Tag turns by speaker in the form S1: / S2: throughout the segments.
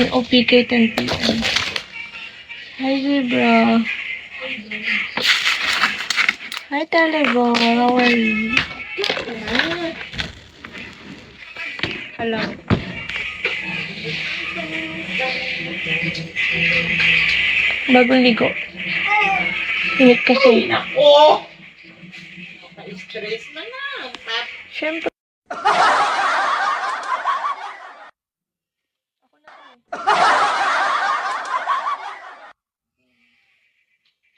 S1: OPK 10 p.m. Hi, Zebra. Hi, Telebo. How are you? Hello. Bagong ligo. Init kasi.
S2: Ako! Naka-stress na na.
S1: Siyempre.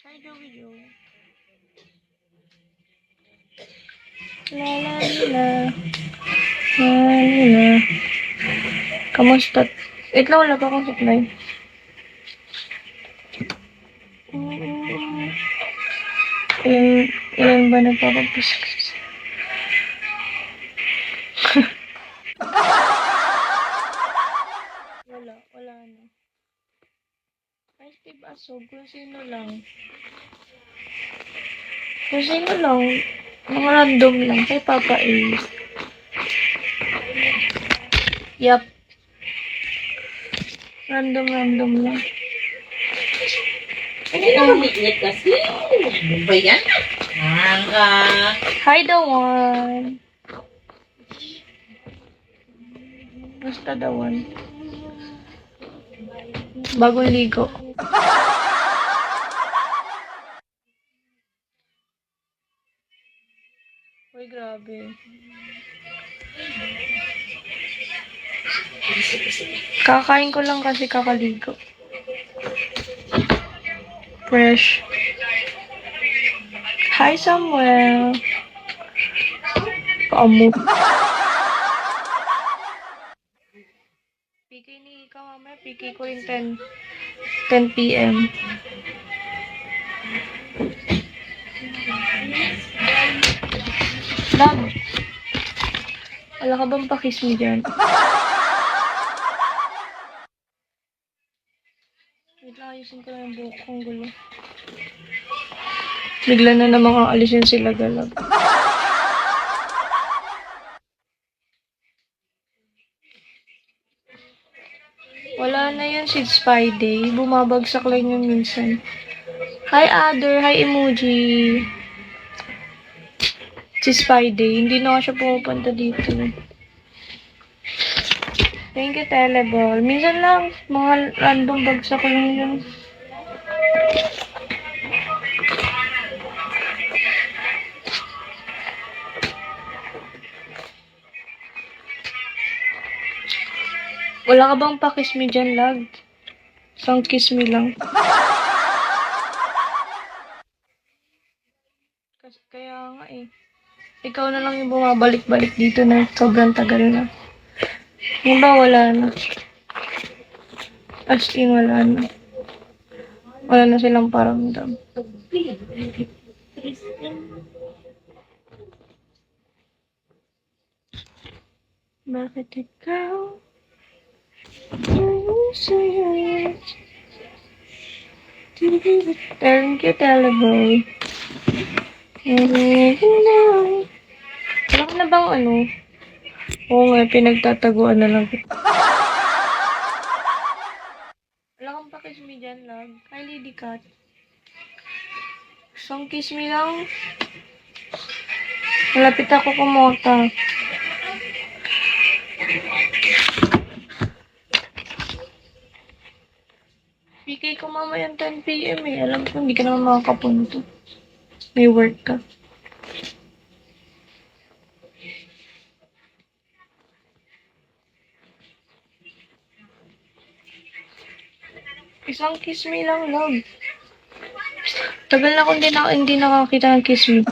S1: Hi, Joey Joe. La la la. La la. Kamusta? Wait lang, wala pa akong supply. Ilan ba nagpapagpusik? Wala na. Ay, Steve Asog, kung sino lang. Kung sino lang. Mga random lang. Kay Papa A. Yup. Random lang.
S2: Hindi na umiinit kasi. Ano ba yan?
S1: Hi, the one. Basta the one. Bagong ligo. Uy, grabe. Kakain ko lang kasi kakaligo. Fresh. Hi, Samuel. Paamo. PK ni ikaw, mamaya. PK ko rin 10 p.m. Love. Wala ka bang pakiss mo dyan? Wait lang, ayusin ko lang yung buhok kong gulo. Bigla na namang aalisin sila galab. Wala na yun si Spidey. Bumabagsak lang yun minsan. Hi, Adder. Hi, Emoji. Si Spidey. Hindi na siya pumupunta dito. Thank you, Teleball. Minsan lang, mga random bagsak lang yun. Wala ka bang pa-kiss me dyan, lag? Isang kiss me lang. Kaya nga eh. Ikaw na lang yung bumabalik-balik dito na sobrang tagal na. Yung ba wala na? As in, wala na. Wala na silang paramdam. Bakit ikaw? Thank you, Teleboy. Wala ka na bang ano? Oo nga, pinagtataguan na lang. Wala kang pa-kiss me dyan, lag. Hi, Lady Cat. Isang kiss me lang. Malapit ako kumota. PK ko mamaya 10 p.m. eh. Alam ko, hindi ka naman makakapunto. May work ka. Isang kiss me lang, love. Tagal na akong hindi nakakita ng kiss me.